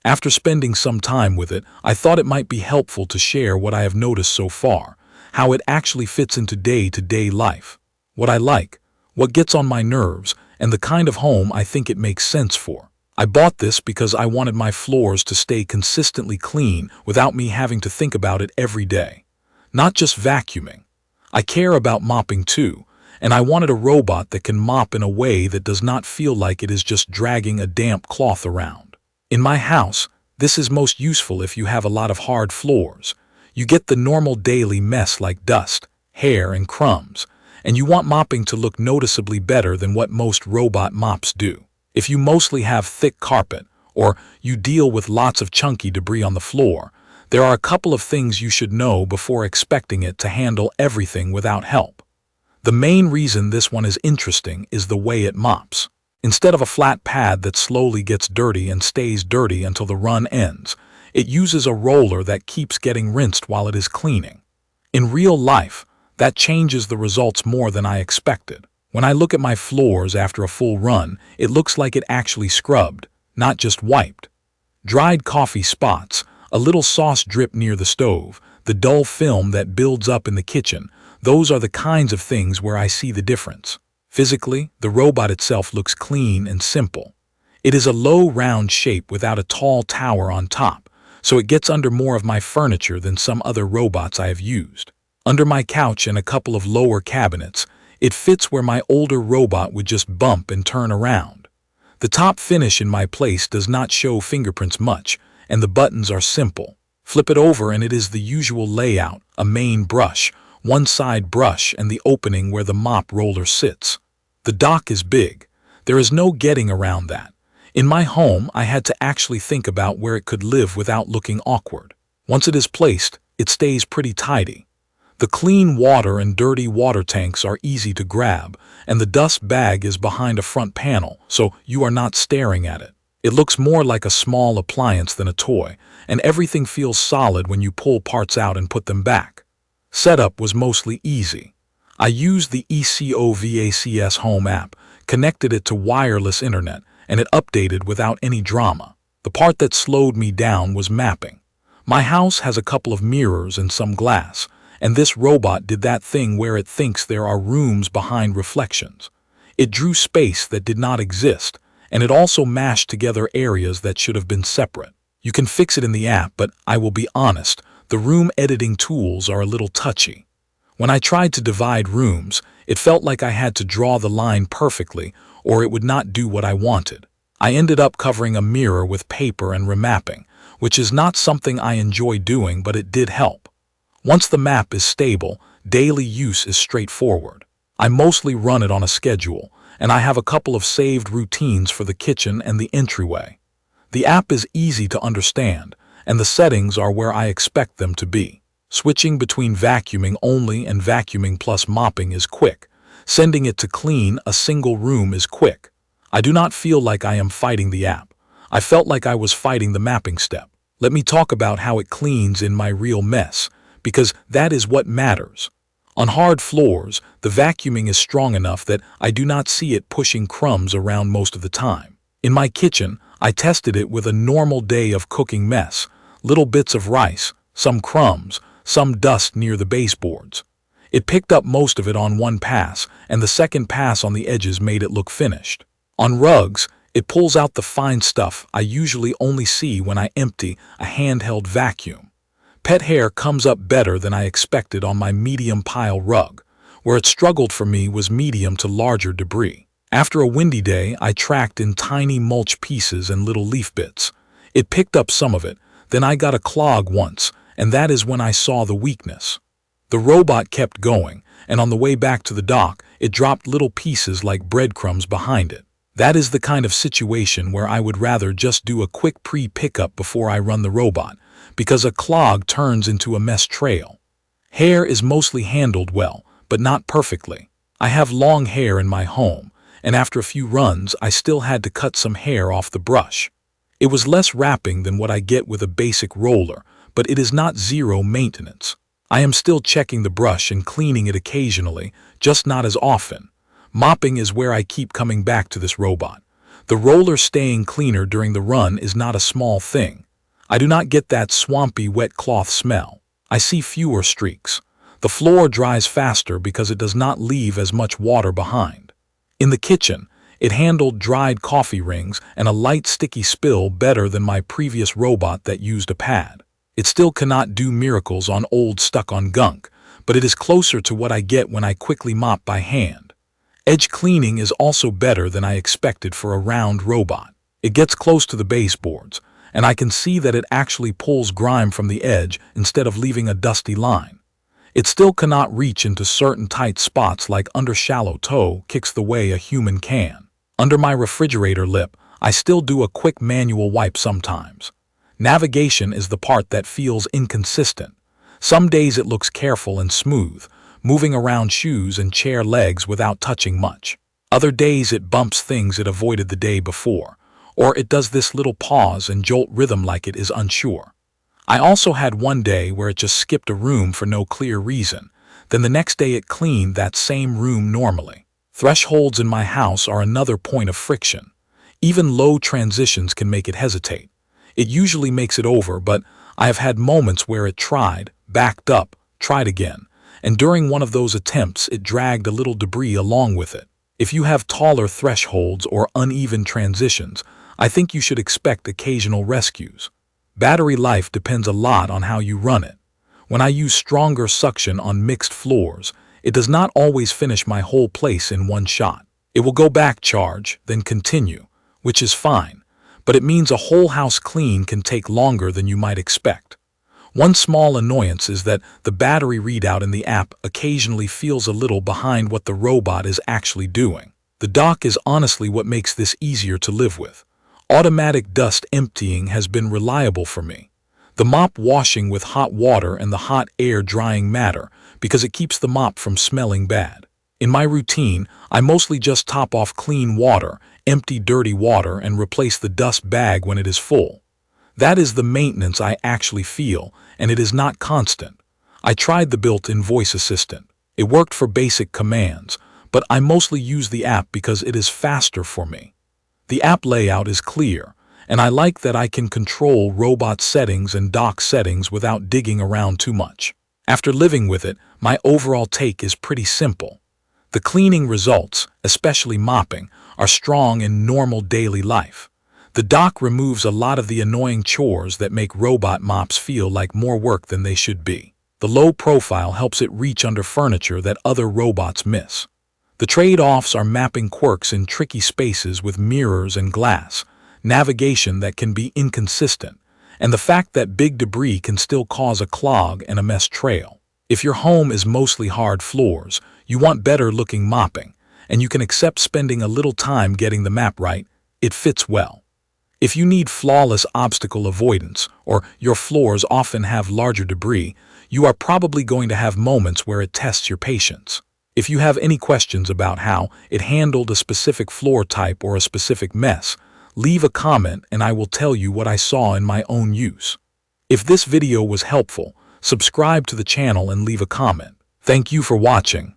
After spending some time with it, I thought it might be helpful to share what I have noticed so far, how it actually fits into day-to-day life, what I like, what gets on my nerves, and the kind of home I think it makes sense for. I bought this because I wanted my floors to stay consistently clean without me having to think about it every day. Not just vacuuming. I care about mopping too, and I wanted a robot that can mop in a way that does not feel like it is just dragging a damp cloth around. In my house, this is most useful if you have a lot of hard floors. You get the normal daily mess like dust, hair, and crumbs, and you want mopping to look noticeably better than what most robot mops do. If you mostly have thick carpet, or you deal with lots of chunky debris on the floor, there are a couple of things you should know before expecting it to handle everything without help. The main reason this one is interesting is the way it mops. Instead of a flat pad that slowly gets dirty and stays dirty until the run ends, it uses a roller that keeps getting rinsed while it is cleaning. In real life, that changes the results more than I expected. When I look at my floors after a full run, it looks like it actually scrubbed, not just wiped. Dried coffee spots, a little sauce drip near the stove, the dull film that builds up in the kitchen, those are the kinds of things where I see the difference. Physically, the robot itself looks clean and simple. It is a low, round shape without a tall tower on top, so it gets under more of my furniture than some other robots I have used. Under my couch and a couple of lower cabinets, it fits where my older robot would just bump and turn around. The top finish in my place does not show fingerprints much, and the buttons are simple. Flip it over and it is the usual layout, a main brush, one side brush, and the opening where the mop roller sits. The dock is big. There is no getting around that. In my home, I had to actually think about where it could live without looking awkward. Once it is placed, it stays pretty tidy. The clean water and dirty water tanks are easy to grab, and the dust bag is behind a front panel, so you are not staring at it. It looks more like a small appliance than a toy, and everything feels solid when you pull parts out and put them back. Setup was mostly easy. I used the ECOVACS Home app, connected it to wireless internet, and it updated without any drama. The part that slowed me down was mapping. My house has a couple of mirrors and some glass, and this robot did that thing where it thinks there are rooms behind reflections. It drew space that did not exist, and it also mashed together areas that should have been separate. You can fix it in the app, but I will be honest, the room editing tools are a little touchy. When I tried to divide rooms, it felt like I had to draw the line perfectly, or it would not do what I wanted. I ended up covering a mirror with paper and remapping, which is not something I enjoy doing, but it did help. Once the map is stable, daily use is straightforward. I mostly run it on a schedule, and I have a couple of saved routines for the kitchen and the entryway. The app is easy to understand, and the settings are where I expect them to be. Switching between vacuuming only and vacuuming plus mopping is quick. Sending it to clean a single room is quick. I do not feel like I am fighting the app. I felt like I was fighting the mapping step. Let me talk about how it cleans in my real mess, because that is what matters. On hard floors, the vacuuming is strong enough that I do not see it pushing crumbs around most of the time. In my kitchen, I tested it with a normal day of cooking mess, little bits of rice, some crumbs, some dust near the baseboards. It picked up most of it on one pass, and the second pass on the edges made it look finished. On rugs, it pulls out the fine stuff I usually only see when I empty a handheld vacuum. Pet hair comes up better than I expected on my medium pile rug. Where it struggled for me was medium to larger debris. After a windy day, I tracked in tiny mulch pieces and little leaf bits. It picked up some of it, then I got a clog once, and that is when I saw the weakness. The robot kept going, and on the way back to the dock, it dropped little pieces like breadcrumbs behind it. That is the kind of situation where I would rather just do a quick pre-pickup before I run the robot, because a clog turns into a mess trail. Hair is mostly handled well, but not perfectly. I have long hair in my home, and after a few runs, I still had to cut some hair off the brush. It was less wrapping than what I get with a basic roller, but it is not zero maintenance. I am still checking the brush and cleaning it occasionally, just not as often. Mopping is where I keep coming back to this robot. The roller staying cleaner during the run is not a small thing. I do not get that swampy wet cloth smell. I see fewer streaks. The floor dries faster because it does not leave as much water behind. In the kitchen, it handled dried coffee rings and a light sticky spill better than my previous robot that used a pad. It still cannot do miracles on old stuck-on gunk, but it is closer to what I get when I quickly mop by hand. Edge cleaning is also better than I expected for a round robot. It gets close to the baseboards, and I can see that it actually pulls grime from the edge instead of leaving a dusty line. It still cannot reach into certain tight spots like under shallow toe kicks the way a human can. Under my refrigerator lip, I still do a quick manual wipe sometimes. Navigation is the part that feels inconsistent. Some days it looks careful and smooth, moving around shoes and chair legs without touching much. Other days it bumps things it avoided the day before, or it does this little pause and jolt rhythm like it is unsure. I also had one day where it just skipped a room for no clear reason, then the next day it cleaned that same room normally. Thresholds in my house are another point of friction. Even low transitions can make it hesitate. It usually makes it over, but I have had moments where it tried, backed up, tried again, and during one of those attempts it dragged a little debris along with it. If you have taller thresholds or uneven transitions, I think you should expect occasional rescues. Battery life depends a lot on how you run it. When I use stronger suction on mixed floors, it does not always finish my whole place in one shot. It will go back charge, then continue, which is fine, but it means a whole house clean can take longer than you might expect. One small annoyance is that the battery readout in the app occasionally feels a little behind what the robot is actually doing. The dock is honestly what makes this easier to live with. Automatic dust emptying has been reliable for me. The mop washing with hot water and the hot air drying matter because it keeps the mop from smelling bad. In my routine, I mostly just top off clean water, empty dirty water, and replace the dust bag when it is full. That is the maintenance I actually feel, and it is not constant. I tried the built-in voice assistant. It worked for basic commands, but I mostly use the app because it is faster for me. The app layout is clear, and I like that I can control robot settings and dock settings without digging around too much. After living with it, my overall take is pretty simple. The cleaning results, especially mopping, are strong in normal daily life. The dock removes a lot of the annoying chores that make robot mops feel like more work than they should be. The low profile helps it reach under furniture that other robots miss. The trade-offs are mapping quirks in tricky spaces with mirrors and glass, navigation that can be inconsistent, and the fact that big debris can still cause a clog and a mess trail. If your home is mostly hard floors, you want better-looking mopping, and you can accept spending a little time getting the map right, it fits well. If you need flawless obstacle avoidance, or your floors often have larger debris, you are probably going to have moments where it tests your patience. If you have any questions about how it handled a specific floor type or a specific mess, leave a comment and I will tell you what I saw in my own use. If this video was helpful, subscribe to the channel and leave a comment. Thank you for watching.